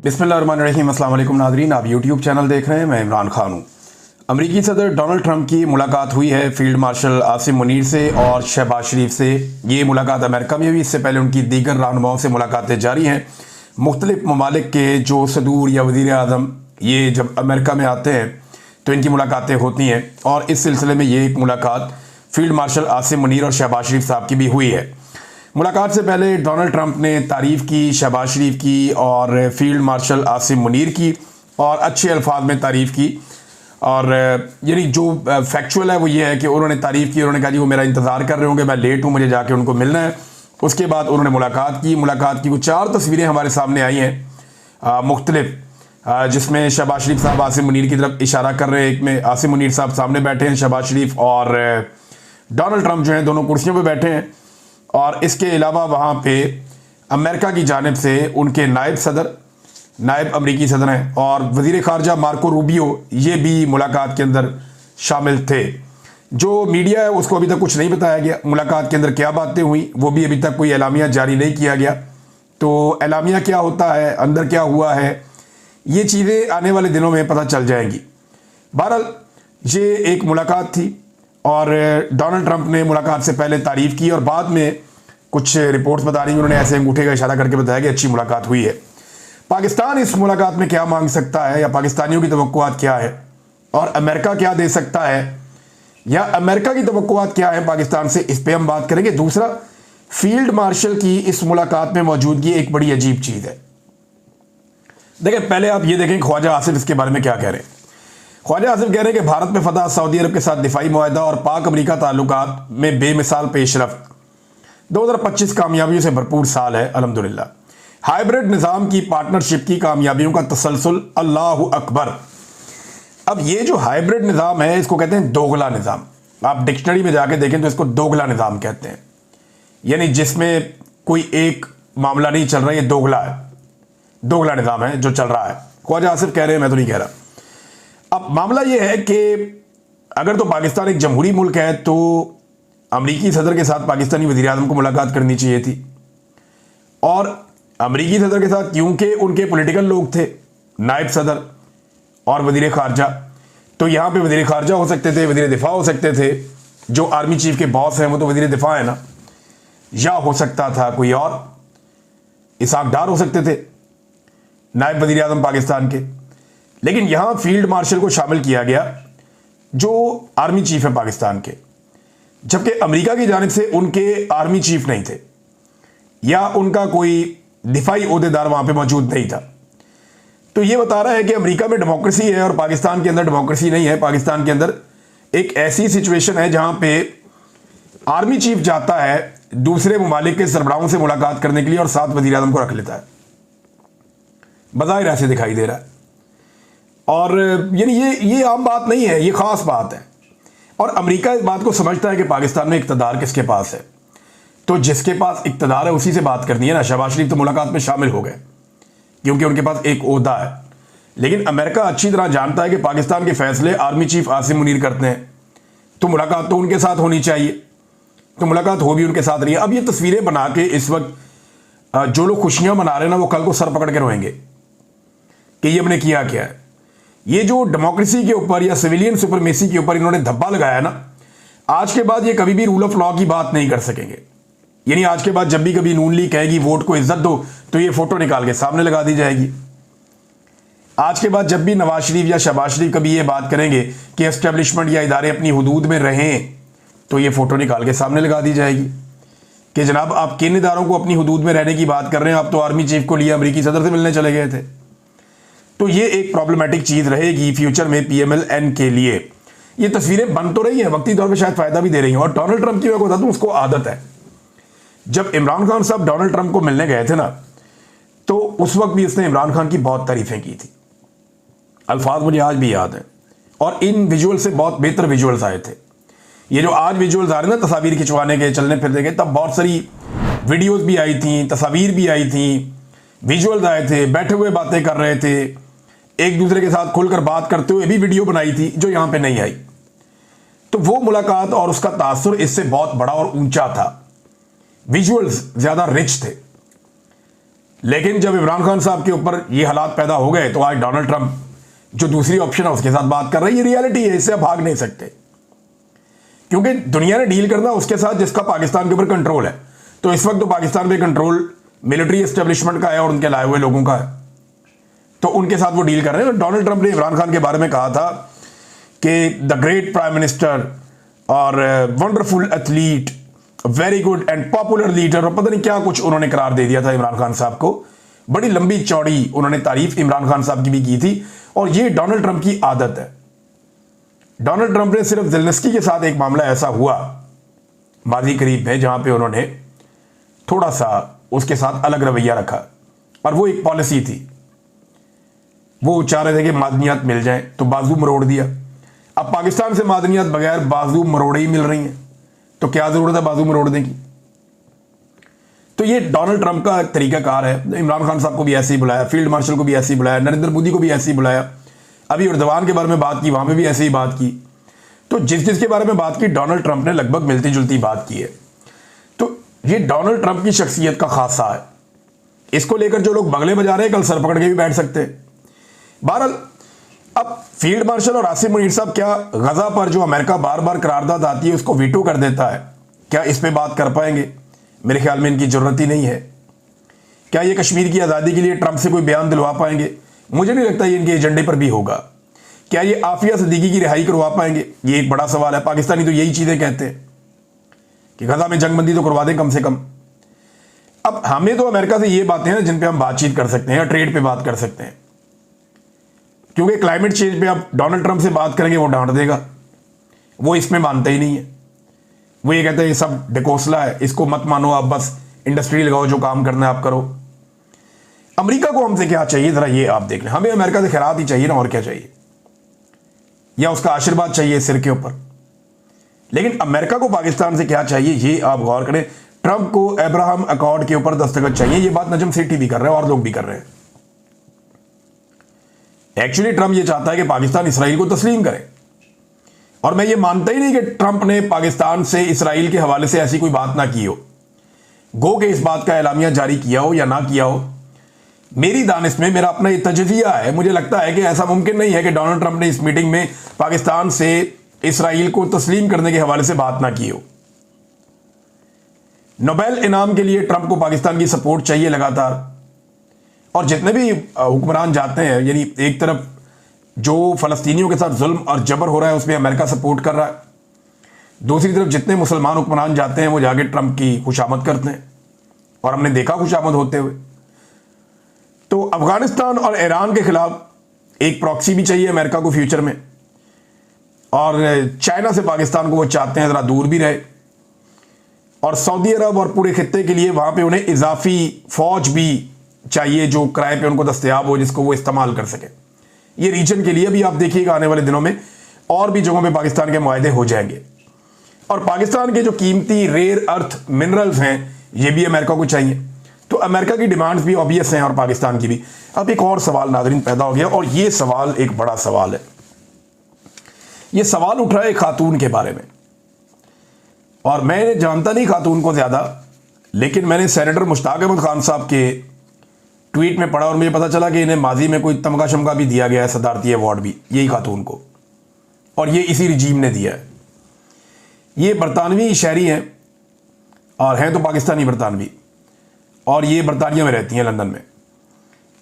बिस्मिल्लाहिर्रहमानिर्रहीम। अस्सलाम वालेकुम नाज़रीन, आप यूट्यूब चैनल देख रहे हैं। मैं इमरान खान हूँ। अमरीकी सदर डोनाल्ड ट्रंप की मुलाकात हुई है फील्ड मार्शल आसिम मुनीर से और शहबाज शरीफ से। ये मुलाकात अमेरिका में हुई, इससे पहले उनकी दीगर रहनुमाओं से मुलाकातें जारी हैं। मुख्तलिफ ममालिक के जो सदूर या वज़ीर आज़म ये जब अमेरिका में आते हैं तो इनकी मुलाकातें होती हैं, और इस सिलसिले में ये एक मुलाकात फील्ड मार्शल आसिम मुनीर और शहबाज शरीफ साहब की भी हुई है। मुलाकात से पहले डोनाल्ड ट्रंप ने तारीफ़ की शहबाज शरीफ की और फील्ड मार्शल आसिम मुनीर की, और अच्छे अल्फाज में तारीफ़ की। और यानी जो फैक्चुअल है वो ये है कि उन्होंने तारीफ़ की, उन्होंने कहा जी वो मेरा इंतज़ार कर रहे होंगे, मैं लेट हूँ, मुझे जाके उनको मिलना है। उसके बाद उन्होंने मुलाकात की वो 4 तस्वीरें हमारे सामने आई हैं मुख्तलिफ, जिसमें शहबाज शरीफ साहब आसिम मुनीर की तरफ इशारा कर रहे हैं। एक में आसिम मुनीर साहब सामने बैठे हैं, शहबाज शरीफ और डोनाल्ड ट्रंप जो हैं दोनों कुर्सियों पर बैठे हैं। और इसके अलावा वहाँ पे अमेरिका की जानिब से उनके नायब अमरीकी सदर हैं और वज़ीर ख़ारजा मार्को रूबियो, ये भी मुलाकात के अंदर शामिल थे। जो मीडिया है उसको अभी तक कुछ नहीं बताया गया, मुलाकात के अंदर क्या बातें हुई वो भी अभी तक कोई एलामिया जारी नहीं किया गया। तो एलामिया क्या होता है, अंदर क्या हुआ है, ये चीज़ें आने वाले दिनों में पता चल जाएंगी। बहरहाल ये एक मुलाकात थी और डोनाल्ड ट्रंप ने मुलाकात से पहले तारीफ़ की और बाद में कुछ रिपोर्ट्स बता रही हैं, उन्होंने ऐसे अंगूठे का इशारा करके बताया कि अच्छी मुलाकात हुई है। पाकिस्तान इस मुलाकात में क्या मांग सकता है, या पाकिस्तानियों की तवक्कुआत क्या है, और अमेरिका क्या दे सकता है, या अमेरिका की तवक्कुआत क्या है पाकिस्तान से, इस पर हम बात करेंगे। दूसरा, फील्ड मार्शल की इस मुलाकात में मौजूदगी एक बड़ी अजीब चीज़ है। देखिए, पहले आप ये देखें ख्वाजा आसिफ इसके बारे में क्या कह रहे हैं। ख्वाजा आसिफ कह रहे हैं कि भारत में फतह, सऊदी अरब के साथ दिफाई मुआहदा और पाक अमरीका ताल्लुकात में बेमिसाल पेशरफ्त। 2025 कामयाबियों से भरपूर साल है अल्हम्दुलिल्लाह। हाइब्रिड निज़ाम की पार्टनरशिप की कामयाबियों का तसलसल, अल्लाहु अकबर। अब ये जो हाइब्रिड निज़ाम है इसको कहते हैं दोगला निज़ाम। आप डिक्शनरी में जाके देखें तो इसको दोगला निज़ाम कहते हैं, यानी जिसमें कोई एक मामला नहीं चल रहा, ये दोगला है, दोगला निज़ाम है जो चल रहा है। ख्वाजा आसिफ कह रहे हैं, मैं तो नहीं कह रहा। अब मामला ये है कि अगर तो पाकिस्तान एक जमहूरी मुल्क है तो अमरीकी सदर के साथ पाकिस्तानी वज़ीर आज़म को मुलाकात करनी चाहिए थी, और अमरीकी सदर के साथ क्योंकि उनके पॉलिटिकल लोग थे, नायब सदर और वज़ीर ख़ारजा, तो यहाँ पे वज़ीर ख़ारजा हो सकते थे, वज़ीर दिफा हो सकते थे, जो आर्मी चीफ के बॉस हैं वो तो वज़ीर दिफा है ना, या हो सकता था कोई और, इसहाक डार हो सकते थे नायब वज़ीर आज़म पाकिस्तान के। लेकिन यहाँ फील्ड मार्शल को शामिल किया गया जो आर्मी चीफ है पाकिस्तान के, जबकि अमेरिका की जानिब से उनके आर्मी चीफ नहीं थे या उनका कोई दिफाई ओहदेदार वहाँ पे मौजूद नहीं था। तो ये बता रहा है कि अमेरिका में डेमोक्रेसी है और पाकिस्तान के अंदर डेमोक्रेसी नहीं है। पाकिस्तान के अंदर एक ऐसी सिचुएशन है जहाँ पे आर्मी चीफ जाता है दूसरे ममालिक के सरबराहों से मुलाकात करने के लिए और साथ वज़ीर आज़म को रख लेता है, बज़ाहिर ऐसे दिखाई दे रहा है। और यानी ये आम बात नहीं है, ये ख़ास बात है। और अमेरिका इस बात को समझता है कि पाकिस्तान में इक़्तिदार किसके पास है, तो जिसके पास इक़्तिदार है उसी से बात करनी है ना। शहबाज शरीफ तो मुलाकात में शामिल हो गए क्योंकि उनके पास एक ओहदा है, लेकिन अमेरिका अच्छी तरह जानता है कि पाकिस्तान के फैसले आर्मी चीफ आसिम मुनीर करते हैं, तो मुलाकात तो उनके साथ होनी चाहिए, तो मुलाकात हो भी उनके साथ रही है। अब ये तस्वीरें बना के इस वक्त जो लोग खुशियाँ मना रहे हैं ना, वो कल को सर पकड़ के रोएंगे कि ये हमने किया क्या है। ये जो डेमोक्रेसी के ऊपर या सिविलियन सुपरमेसी के ऊपर इन्होंने धब्बा लगाया ना, आज के बाद ये कभी भी रूल ऑफ लॉ की बात नहीं कर सकेंगे। यानी आज के बाद जब भी कभी नून लीग कहेगी वोट को इज्जत दो, तो ये फोटो निकाल के सामने लगा दी जाएगी। आज के बाद जब भी नवाज शरीफ या शहबाज शरीफ कभी ये बात करेंगे कि एस्टेब्लिशमेंट या इदारे अपनी हुदूद में रहें, तो ये फोटो निकाल के सामने लगा दी जाएगी कि जनाब आप किन इदारों को अपनी हुदूद में रहने की बात कर रहे हैं, आप तो आर्मी चीफ को लिए अमरीकी सदर से मिलने चले गए थे। तो ये एक प्रॉब्लमैटिक चीज़ रहेगी फ्यूचर में PMLN के लिए। ये तस्वीरें बन तो रही हैं, वक्ती तौर पे शायद फ़ायदा भी दे रही हैं। और डोनाल्ड ट्रंप की मैं बता दूँ, उसको आदत है, जब इमरान खान साहब डोनाल्ड ट्रंप को मिलने गए थे ना, तो उस वक्त भी उसने इमरान खान की बहुत तारीफ़ें की थी। अल्फाज मुझे आज भी याद हैं, और इन विजुअल से बहुत बेहतर विजुअल्स आए थे। ये जो आज विजुअल्स आ रहे हैं ना तस्वीर खिंचवाने के, चलने फिरने के, तब बहुत सारी वीडियोज़ भी आई थी, तस्वीर भी आई थी, विजुअल्स आए थे, बैठे हुए बातें कर रहे थे, एक दूसरे के साथ खुलकर बात करते हुए भी वीडियो बनाई थी, जो यहाँ पे नहीं आई। तो वो मुलाकात और उसका तासुर इससे बहुत बड़ा और ऊंचा था, विजुअल्स ज़्यादा रिच थे। लेकिन जब इमरान खान साहब के ऊपर ये हालात पैदा हो गए तो आज डोनाल्ड ट्रंप जो दूसरी ऑप्शन है उसके साथ बात कर रहे हैं। ये रियलिटी है, इससे आप भाग नहीं सकते, क्योंकि दुनिया ने डील करना उसके साथ जिसका पाकिस्तान के ऊपर कंट्रोल है। तो इस वक्त तो पाकिस्तान पे कंट्रोल मिलिट्री एस्टेब्लिशमेंट का है और उनके लाए हुए लोगों का है, तो उनके साथ वो डील कर रहे हैं। डोनाल्ड ट्रंप ने इमरान खान के बारे में कहा था कि द ग्रेट प्राइम मिनिस्टर और wonderful athlete, very good and popular leader, और पता नहीं क्या कुछ उन्होंने करार दे दिया था इमरान खान साहब को। बड़ी लंबी चौड़ी उन्होंने तारीफ इमरान खान साहब की भी की थी, और ये डोनाल्ड ट्रंप की आदत है। डोनाल्ड ट्रंप ने सिर्फ ज़ेलेंस्की के साथ एक मामला ऐसा हुआ माजी करीब में जहां पे उन्होंने थोड़ा सा उसके साथ अलग रवैया रखा, और वो एक पॉलिसी थी। वो चाह रहे थे कि मादनियात मिल जाए तो बाजू मरोड़ दिया। अब पाकिस्तान से मादनियात बगैर बाजू मरोड़े ही मिल रही हैं, तो क्या जरूरत है बाजू मरोड़ने की। तो ये डोनाल्ड ट्रंप का तरीकाकार है। इमरान खान साहब को भी ऐसे ही बुलाया, फील्ड मार्शल को भी ऐसे ही बुलाया, नरेंद्र मोदी को भी ऐसे ही बुलाया, अभी एर्दोगान के बारे में बात की, वहां पे भी ऐसे ही बात की। तो जिस जिसके बारे में बात की डोनाल्ड ट्रंप ने लगभग मिलती जुलती बात की है। तो ये डोनाल्ड ट्रंप की शख्सियत का खासा है। इसको लेकर जो लोग बगले बजा रहे हैं कल सर पकड़ के भी बैठ सकते हैं। बहरहाल अब फील्ड मार्शल और आसिम मुनीर साहब क्या गजा पर जो अमेरिका बार बार करारदाद आती है उसको वीटो कर देता है, क्या इस पे बात कर पाएंगे? मेरे ख्याल में इनकी जरूरत ही नहीं है। क्या ये कश्मीर की आज़ादी के लिए ट्रंप से कोई बयान दिलवा पाएंगे? मुझे नहीं लगता ये इनके एजेंडे पर भी होगा। क्या ये आफिया सिद्दीकी की रिहाई करवा पाएंगे? ये एक बड़ा सवाल है। पाकिस्तानी तो यही चीज़ें कहते हैं कि गजा में जंगबंदी तो करवा दें कम से कम। अब हमें तो अमेरिका से ये बातें हैं जिन पे हम बातचीत कर सकते हैं या ट्रेड पे बात कर सकते हैं, क्योंकि क्लाइमेट चेंज पे आप डोनाल्ड ट्रंप से बात करेंगे वो डांट देगा। वो इसमें मानते ही नहीं है। वो ये कहते हैं ये सब डिकोसला है, इसको मत मानो, आप बस इंडस्ट्री लगाओ, जो काम करना है आप करो। अमेरिका को हमसे क्या चाहिए जरा ये आप देख लें। हमें अमेरिका से खैरात ही चाहिए ना, और क्या चाहिए, या उसका आशीर्वाद चाहिए सिर के ऊपर। लेकिन अमेरिका को पाकिस्तान से क्या चाहिए ये आप गौर करें। ट्रंप को अब्राहम अकॉर्ड के ऊपर दस्तखत चाहिए। ये बात नजम सेठी भी कर रहे हैं और लोग भी कर रहे हैं। एक्चुअली ट्रंप ये चाहता है कि पाकिस्तान इसराइल को तस्लीम करे, और मैं ये मानता ही नहीं कि ट्रंप ने पाकिस्तान से इसराइल के हवाले से ऐसी कोई बात ना की हो। गो के इस बात का एलामिया जारी किया हो या ना किया हो, मेरी दानिश में मेरा अपना तजजिया है। मुझे लगता है कि ऐसा मुमकिन नहीं है कि डोनाल्ड ट्रंप ने इस मीटिंग में पाकिस्तान से इसराइल को तस्लीम करने के हवाले से बात ना की हो। नोबेल इनाम के लिए ट्रंप को पाकिस्तान की सपोर्ट चाहिए लगातार, और जितने भी हुक्मरान जाते हैं, यानी एक तरफ जो फलस्तीनियों के साथ जुल्म और जबर हो रहा है उसमें अमेरिका सपोर्ट कर रहा है, दूसरी तरफ जितने मुसलमान हुक्मरान जाते हैं वो जाके ट्रंप की खुशामद करते हैं, और हमने देखा खुशामद होते हुए। तो अफगानिस्तान और ईरान के खिलाफ एक प्रॉक्सी भी चाहिए अमेरिका को फ्यूचर में, और चाइना से पाकिस्तान को वो चाहते हैं ज़रा दूर भी रहे, और सऊदी अरब और पूरे खित्ते के लिए वहाँ पे उन्हें इजाफी फौज भी चाहिए जो किराए पे उनको दस्तयाब हो, जिसको वो इस्तेमाल कर सके। ये रीजन के लिए भी आप देखिएगा आने वाले दिनों में और भी जगहों पे पाकिस्तान के मुआहदे हो जाएंगे, और पाकिस्तान के जो कीमती रेयर अर्थ मिनरल्स हैं ये भी अमेरिका को चाहिए। तो अमेरिका की डिमांड्स भी ऑब्वियस हैं और पाकिस्तान की भी। अब एक और सवाल नाज़रीन पैदा हो गया, और ये सवाल एक बड़ा सवाल है। ये सवाल उठ रहा है एक खातून के बारे में, और मैं जानता नहीं खातून को ज़्यादा, लेकिन मैंने सेनेटर मुश्ताक अहमद खान साहब के ट्वीट में पढ़ा और मुझे पता चला कि इन्हें माजी में कोई तमगा शमगा भी दिया गया है, सदारती अवार्ड भी, यही खातून को, और ये इसी रिजीम ने दिया है। ये बरतानवी शहरी हैं और हैं तो पाकिस्तानी बरतानवी, और ये बरतानिया में रहती हैं लंदन में।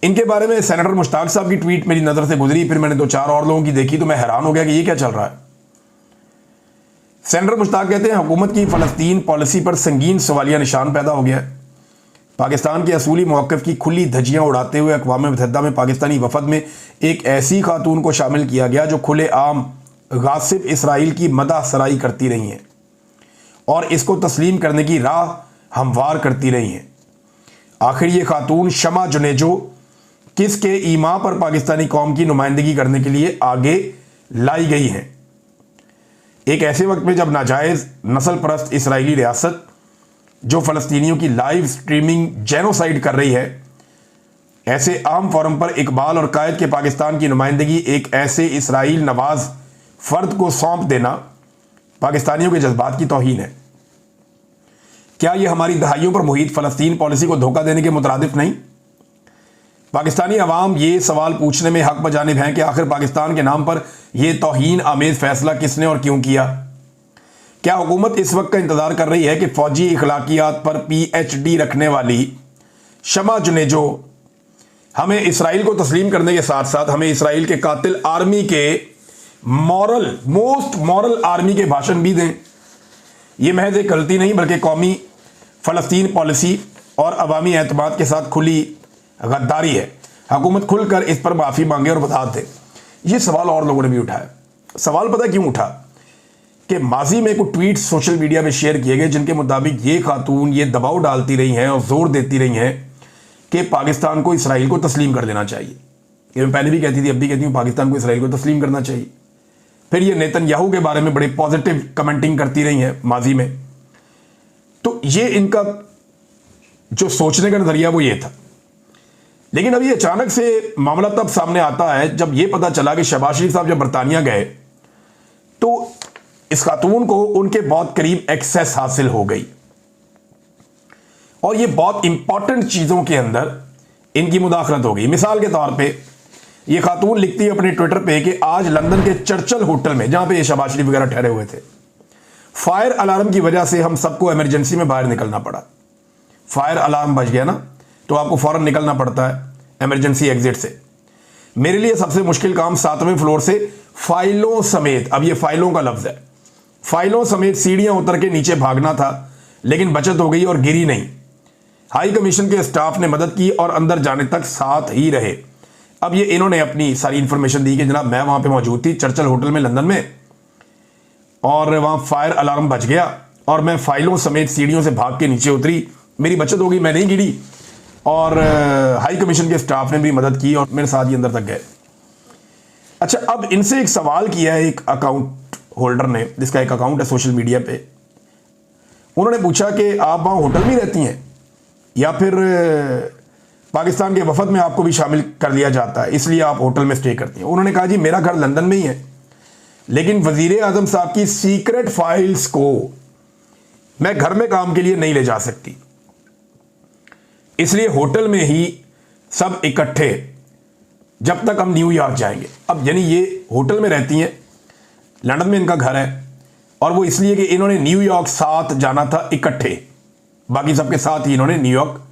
इनके बारे में सेनेटर मुश्ताक साहब की ट्वीट मेरी नज़र से गुजरी, फिर मैंने 2-4 और लोगों की देखी तो मैं हैरान हो गया कि ये क्या चल रहा है। सेनेटर मुश्ताक कहते हैं हुकूमत की फ़लस्तीन पॉलिसी पर संगीन सवालिया निशान पैदा हो गया है। पाकिस्तान के असूली मौक़िफ़ की खुली धज्जियाँ उड़ाते हुए अक़वाम मुत्तहिदा में पाकिस्तानी वफ़द में एक ऐसी खातून को शामिल किया गया जो खुले आम गासिब इसराइल की मदह सराई करती रही हैं और इसको तस्लीम करने की राह हमवार करती रही हैं। आखिर ये खातून शमा जुनेजो किसके ईमा पर पाकिस्तानी कौम की नुमाइंदगी करने के लिए आगे लाई गई हैं। एक ऐसे वक्त में जब नाजायज़ नस्ल परस्त इसराइली रियासत जो फ़लस्तीनियों की लाइव स्ट्रीमिंग जेनोसाइड कर रही है, ऐसे आम फोरम पर इकबाल और कायद के पाकिस्तान की नुमाइंदगी एक ऐसे इसराइल नवाज फ़र्द को सौंप देना पाकिस्तानियों के जज्बात की तौहीन है। क्या यह हमारी दहाइयों पर मुहित फ़लस्तीन पॉलिसी को धोखा देने के मुतरादिफ नहीं? पाकिस्तानी अवाम ये सवाल पूछने में हक बजानिब हैं कि आखिर पाकिस्तान के नाम पर यह तौहीन आमेज फैसला किसने और क्यों किया। क्या हुकूमत इस वक्त का इंतजार कर रही है कि फौजी इखलाकियात पर PhD रखने वाली शमा जुनेजो हमें इसराइल को तस्लीम करने के साथ साथ हमें इसराइल के कातिल आर्मी के मोस्ट मॉरल आर्मी के भाषण भी दें। यह महज एक गलती नहीं बल्कि कौमी फ़लस्तीन पॉलिसी और अवामी एतमाद के साथ खुली गद्दारी है। हुकूमत खुलकर इस पर माफ़ी मांगे और बता दे। ये सवाल और लोगों ने भी उठाया। सवाल पता क्यों उठा कि माजी में कुछ ट्वीट सोशल मीडिया में शेयर किए गए जिनके मुताबिक ये खातून ये दबाव डालती रही हैं और जोर देती रही हैं कि पाकिस्तान को इसराइल को तस्लीम कर देना चाहिए। ये मैं पहले भी कहती थी, अब भी कहती हूँ, पाकिस्तान को इसराइल को तस्लीम करना चाहिए। फिर ये नेतन्याहू के बारे में बड़े पॉजिटिव कमेंटिंग करती रही हैं माजी में। तो ये इनका जो सोचने का नजरिया वो ये था। लेकिन अभी अचानक से मामला तब सामने आता है जब यह पता चला कि शहबाज शरीफ साहब जब बरतानिया गए तो इस खातून को उनके बहुत करीब एक्सेस हासिल हो गई और ये बहुत इंपॉर्टेंट चीजों के अंदर इनकी मुदाखलत हो गई। मिसाल के तौर पे ये खातून लिखती है अपने ट्विटर पे कि आज लंदन के चर्चिल होटल में, जहां पे ये शहबाज शरीफ वगैरह ठहरे हुए थे, फायर अलार्म की वजह से हम सबको इमरजेंसी में बाहर निकलना पड़ा। फायर अलार्म बज गया ना तो आपको फौरन निकलना पड़ता है इमरजेंसी एग्जिट से। मेरे लिए सबसे मुश्किल काम 7वें फ्लोर से फाइलों समेत, अब ये फाइलों का लफ्ज है, फाइलों समेत सीढ़ियां उतर के नीचे भागना था, लेकिन बचत हो गई और गिरी नहीं। हाई कमीशन के स्टाफ ने मदद की और अंदर जाने तक साथ ही रहे। अब ये इन्होंने अपनी सारी इंफॉर्मेशन दी कि जनाब मैं वहां पे मौजूद थी चर्चिल होटल में लंदन में और वहां फायर अलार्म बज गया और मैं फाइलों समेत सीढ़ियों से भाग के नीचे उतरी, मेरी बचत हो गई, मैं नहीं गिरी और हाई कमीशन के स्टाफ ने भी मदद की और मेरे साथ ही अंदर तक गए। अच्छा, अब इनसे एक सवाल किया है एक अकाउंट होल्डर ने, जिसका एक अकाउंट है सोशल मीडिया पे। उन्होंने पूछा कि आप वहां होटल में रहती हैं या फिर पाकिस्तान के वफद में आपको भी शामिल कर लिया जाता है इसलिए आप होटल में स्टे करती हैं। उन्होंने कहा जी मेरा घर लंदन में ही है, लेकिन वजीर आजम साहब की सीक्रेट फाइल्स को मैं घर में काम के लिए नहीं ले जा सकती, इसलिए होटल में ही सब इकट्ठे जब तक हम न्यूयॉर्क जाएंगे। अब यानी ये होटल में रहती हैं, लंदन में इनका घर है और वो इसलिए कि इन्होंने न्यूयॉर्क साथ जाना था इकट्ठे, बाकी सबके साथ ही इन्होंने न्यूयॉर्क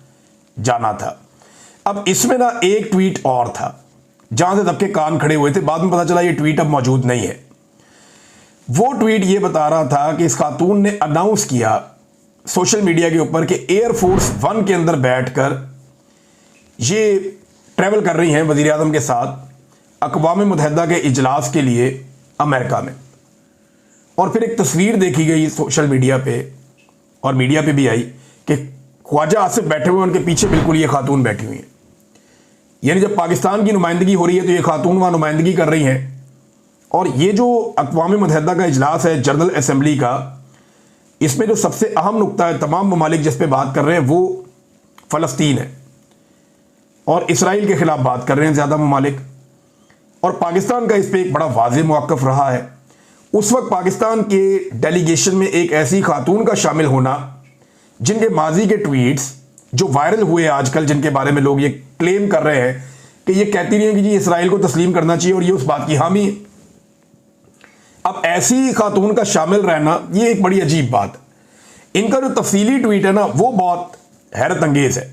जाना था। अब इसमें ना एक ट्वीट और था जहां से सबके कान खड़े हुए थे, बाद में पता चला ये ट्वीट अब मौजूद नहीं है। वो ट्वीट ये बता रहा था कि इस खातून ने अनाउंस किया सोशल मीडिया के ऊपर कि एयरफोर्स 1 के अंदर बैठकर ये ट्रैवल कर रही हैं वज़ीर आज़म के साथ अक़वाम मुत्तहिदा के इजलास के लिए अमेरिका में। और फिर एक तस्वीर देखी गई सोशल मीडिया पे और मीडिया पे भी आई कि ख्वाजा आसिफ बैठे हुए, उनके पीछे बिल्कुल ये खातून बैठी हुई हैं। यानी जब पाकिस्तान की नुमाइंदगी हो रही है तो ये खातून वहाँ नुमाइंदगी कर रही हैं। और ये जो अक़वाम मुत्तहिदा का इजलास है जनरल असम्बली का, इसमें जो सबसे अहम नुक्ता है तमाम ममालिक जिस पे बात कर रहे हैं वो फ़लस्तीन है और इसराइल के ख़िलाफ़ बात कर रहे हैं ज़्यादा ममालिक, और पाकिस्तान का इस पर एक बड़ा वाज़ेह मौक़िफ़ रहा है। उस वक्त पाकिस्तान के डेलीगेशन में एक ऐसी खातून का शामिल होना जिनके माजी के ट्वीट्स जो वायरल हुए आजकल, जिनके बारे में लोग ये क्लेम कर रहे हैं कि ये कहती रही है कि जी इसराइल को तस्लीम करना चाहिए और ये उस बात की हामी है। अब ऐसी खातून का शामिल रहना ये एक बड़ी अजीब बात है। इनका जो तफसीली ट्वीट है ना वो बहुत हैरत अंगेज है।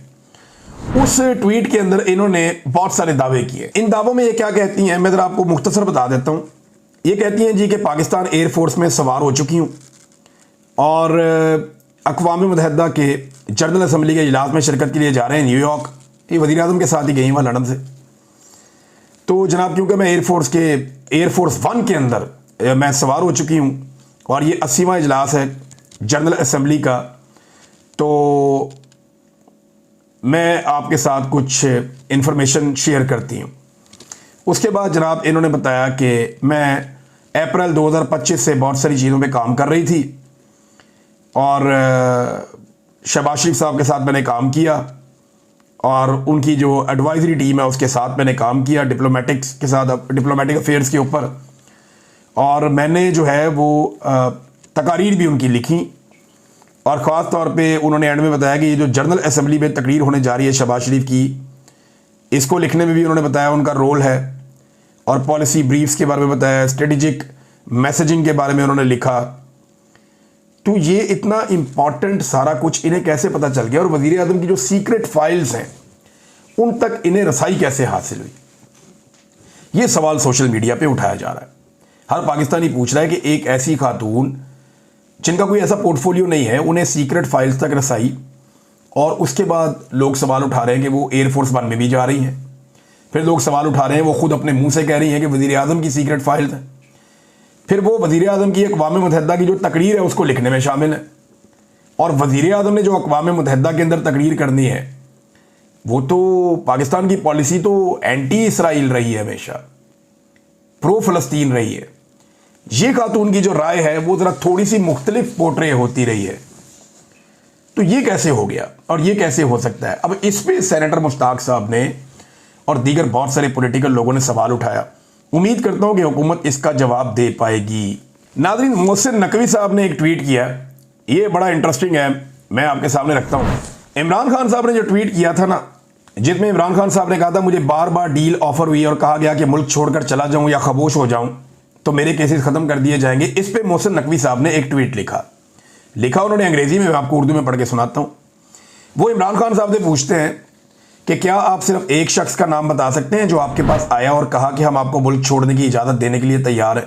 उस ट्वीट के अंदर इन्होंने बहुत सारे दावे किए। इन दावों में ये क्या कहती हैं मैं ज़रा आपको मुख्तसर बता देता हूँ। ये कहती हैं जी कि पाकिस्तान एयरफोर्स में सवार हो चुकी हूँ और अक़वाम मुत्तहिदा के जनरल असम्बली के इजलास में शिरकत के लिए जा रहे हैं न्यूयॉर्क। ये वज़ीर आज़म के साथ ही गई वहाँ लंदन से। तो जनाब क्योंकि मैं एयरफोर्स 1 के अंदर मैं सवार हो चुकी हूँ और ये 80वां इजलास है जनरल असम्बली का, तो मैं आपके साथ कुछ इन्फॉर्मेशन शेयर करती हूँ। उसके बाद जनाब इन्होंने बताया कि मैं अप्रैल 2025 से बहुत सारी चीज़ों पे काम कर रही थी और शहबाज शरीफ साहब के साथ मैंने काम किया और उनकी जो एडवाइजरी टीम है उसके साथ मैंने काम किया, डिप्लोमेटिक्स के साथ, डिप्लोमेटिक अफेयर्स के ऊपर। और मैंने जो है वो तकारीर भी उनकी लिखी और ख़ास तौर पे उन्होंने एंड में बताया कि ये जो जनरल असम्बली में तकरीर होने जा रही है शहबाज शरीफ की, इसको लिखने में भी उन्होंने बताया उनका रोल है, और पॉलिसी ब्रीफ्स के बारे में बताया, स्ट्रेटेजिक मैसेजिंग के बारे में उन्होंने लिखा। तो ये इतना इंपॉर्टेंट सारा कुछ इन्हें कैसे पता चल गया, और वजीर आजम की जो सीक्रेट फाइल्स हैं उन तक इन्हें रसाई कैसे हासिल हुई, ये सवाल सोशल मीडिया पे उठाया जा रहा है। हर पाकिस्तानी पूछ रहा है कि एक ऐसी खातून जिनका कोई ऐसा पोर्टफोलियो नहीं है, उन्हें सीक्रेट फाइल्स तक रसाई, और उसके बाद लोग सवाल उठा रहे हैं कि वो एयरफोर्स वन में भी जा रही हैं। फिर लोग सवाल उठा रहे हैं, वो खुद अपने मुंह से कह रही हैं कि वज़ीर आज़म की सीक्रेट फाइल्स हैं। फिर वो वज़ीर आज़म की अक़वाम मुत्तहिदा की जो तकरीर है उसको लिखने में शामिल है, और वज़ीर आज़म ने जो अक़वाम मुत्तहिदा के अंदर तकरीर करनी है वो तो पाकिस्तान की पॉलिसी तो एंटी इसराइल रही है, हमेशा प्रो फ़लस्तीन रही है। ये खातून की जो राय है वो ज़रा थोड़ी सी मुख्तलिफ पोर्ट्रे होती रही है। तो ये कैसे हो गया और ये कैसे हो सकता है? अब इस पे सेनेटर मुश्ताक साहब ने और दीगर बहुत सारे पॉलिटिकल लोगों ने सवाल उठाया। उम्मीद करता हूं कि हुकूमत इसका जवाब दे पाएगी। नाज़रीन, मोहसिन नकवी साहब ने एक ट्वीट किया, ये बड़ा इंटरेस्टिंग है, मैं आपके सामने रखता हूं। इमरान खान साहब ने जो ट्वीट किया था ना, जिसमें इमरान खान साहब ने कहा था मुझे बार बार डील ऑफर हुई और कहा गया कि मुल्क छोड़कर चला जाऊं या खामोश हो जाऊं तो मेरे केसेस खत्म कर दिए जाएंगे। इस पे मोहसिन नकवी साहब ने एक ट्वीट लिखा उन्होंने अंग्रेजी में, मैं आपको उर्दू में पढ़ के सुनाता हूं। वो इमरान खान साहब से पूछते हैं कि क्या आप सिर्फ एक शख्स का नाम बता सकते हैं जो आपके पास आया और कहा कि हम आपको मुल्क छोड़ने की इजाज़त देने के लिए तैयार हैं?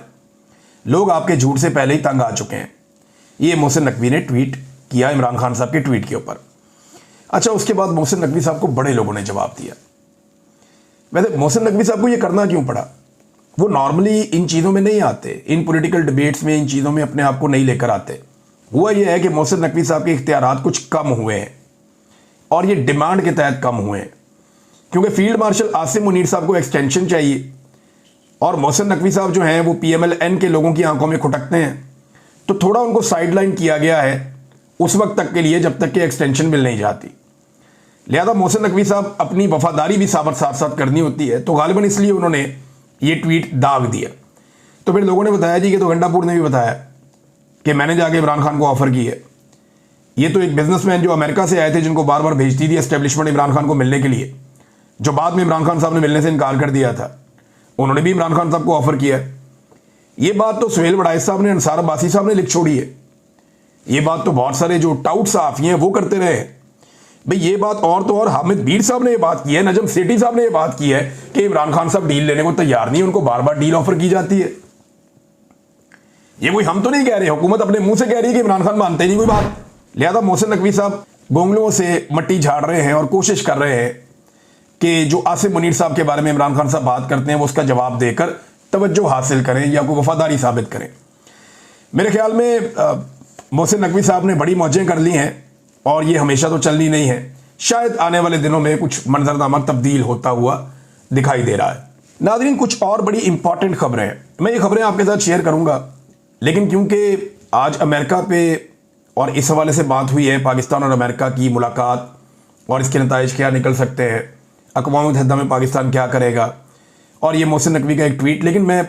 लोग आपके झूठ से पहले ही तंग आ चुके हैं। ये मोहसिन नकवी ने ट्वीट किया इमरान खान साहब के ट्वीट के ऊपर। अच्छा, उसके बाद मोहसिन नकवी साहब को बड़े लोगों ने जवाब दिया। वैसे मोहसिन नकवी साहब को ये करना क्यों पड़ा? वो नॉर्मली इन चीज़ों में नहीं आते, इन पॉलिटिकल डिबेट्स में इन चीज़ों में अपने आप को नहीं लेकर आते। हुआ यह है कि मोहसिन नकवी साहब के इख्तियारात कुछ कम हुए हैं, और ये डिमांड के तहत कम हुए हैं, क्योंकि फील्ड मार्शल आसिम मुनीर साहब को एक्सटेंशन चाहिए, और मोहसिन नकवी साहब जो हैं वो PMLN के लोगों की आंखों में खुटकते हैं, तो थोड़ा उनको साइडलाइन किया गया है उस वक्त तक के लिए जब तक कि एक्सटेंशन मिल नहीं जाती। लिहाजा मोहसिन नकवी साहब अपनी वफादारी भी साथ साथ करनी होती है, तो गालिबन इसलिए उन्होंने ये ट्वीट दाग दिया। तो फिर लोगों ने बताया जी कि तो गंडापुर ने भी बताया कि मैंने जाके इमरान खान को ऑफ़र की है। ये तो एक बिजनेसमैन जो अमेरिका से आए थे, जिनको बार बार भेजती थी एस्टेब्लिशमेंट इमरान खान को मिलने के लिए, जो बाद में इमरान खान साहब ने मिलने से इनकार कर दिया था, उन्होंने भी इमरान खान साहब को ऑफ़र किया है। ये बात तो सुहेल वड़ाइस साहब ने, अंसार अब्बासी साहब ने लिख छोड़ी है। ये बात तो बहुत सारे जो टाउट सहाफ़ी हैं वो करते रहे हैं। भाई ये बात और हामिद बीर साहब ने ये बात की है, नजम सेठी साहब ने ये बात की है कि इमरान खान साहब डील लेने को तैयार नहीं है, उनको बार बार डील ऑफर की जाती है। ये कोई हम तो नहीं कह रहे, हुकूमत अपने मुंह से कह रही है कि इमरान खान मानते नहीं कोई बात। लिहाजा मोहसिन नकवी साहब गोंगलों से मट्टी झाड़ रहे हैं और कोशिश कर रहे हैं कि जो आसिम मुनीर साहब के बारे में इमरान खान साहब बात करते हैं वो उसका जवाब देकर तवज्जो हासिल करें या कोई वफादारी साबित करें। मेरे ख्याल में मोहसिन नकवी साहब ने बड़ी मौजें कर ली हैं, और ये हमेशा तो चलनी नहीं है। शायद आने वाले दिनों में कुछ मंजरनामा तब्दील होता हुआ दिखाई दे रहा है। नाज़रीन, कुछ और बड़ी इंपॉर्टेंट खबरें हैं, मैं ये खबरें आपके साथ शेयर करूंगा, लेकिन क्योंकि आज अमेरिका पे और इस हवाले से बात हुई है, पाकिस्तान और अमेरिका की मुलाकात और इसके नताइज क्या निकल सकते हैं, अक़वाम मुत्तहिदा में पाकिस्तान क्या करेगा, और ये मोहसिन नकवी का एक ट्वीट। लेकिन मैं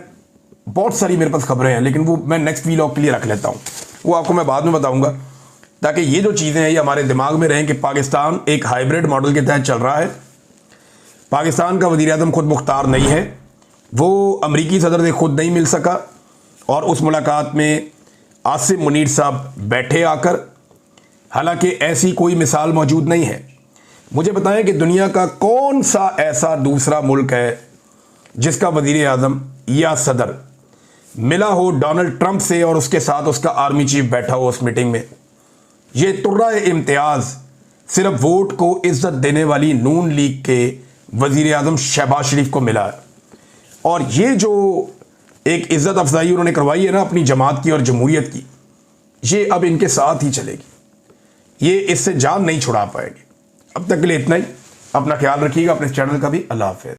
बहुत सारी मेरे पास खबरें हैं, लेकिन वो मैं नेक्स्ट वीलॉग के लिए रख लेता हूँ, वो आपको मैं बाद में बताऊँगा, ताकि ये जो चीज़ें हैं ये हमारे दिमाग में रहें कि पाकिस्तान एक हाइब्रिड मॉडल के तहत चल रहा है। पाकिस्तान का वज़ीर आज़म खुद मुख्तार नहीं है, वो अमरीकी सदर से खुद नहीं मिल सका, और उस मुलाकात में आसिम मुनीर साहब बैठे आकर, हालांकि ऐसी कोई मिसाल मौजूद नहीं है। मुझे बताएं कि दुनिया का कौन सा ऐसा दूसरा मुल्क है जिसका वज़ीर आज़म या सदर मिला हो डोनाल्ड ट्रंप से और उसके साथ उसका आर्मी चीफ बैठा हो उस मीटिंग में। ये तुर्रा इम्तियाज़ सिर्फ वोट को इज्जत देने वाली नून लीग के वज़ीर आज़म शहबाज शरीफ को मिला है, और ये जो एक इज्जत अफजाई उन्होंने करवाई है ना अपनी जमात की और जमहूरियत की, ये अब इनके साथ ही चलेगी, ये इससे जान नहीं छुड़ा पाएंगे। अब तक के लिए इतना ही। अपना ख्याल रखिएगा, अपने चैनल का भी। अल्लाह हाफ़िज़।